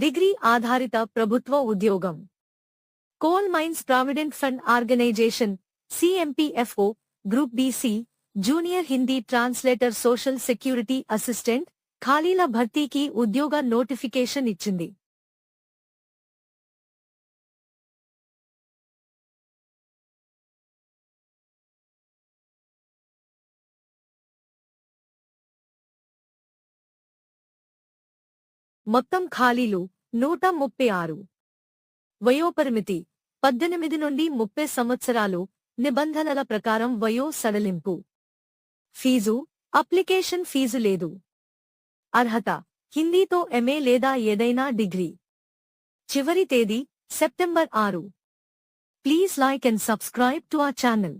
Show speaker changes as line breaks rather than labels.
Degree ఆధారిత ప్రభుత్వ ఉద్యోగం. Coal mines provident fund organization CMPFO group BC junior Hindi translator social security assistant ఖాళీల భర్తీకి ఉద్యోగ నోటిఫికేషన్ ఇచ్చింది. మొత్తం ఖాళీలు 136. వయోపరిమితి 18 నుండి 30 సంవత్సరాలు. నిబంధనల ప్రకారం వయో సడలింపు. ఫీజు అప్లికేషన్ ఫీజు లేదు. అర్హత హిందీతో MA లేదా ఏదైనా డిగ్రీ. చివరి తేదీ September 6. Please like and subscribe to our channel.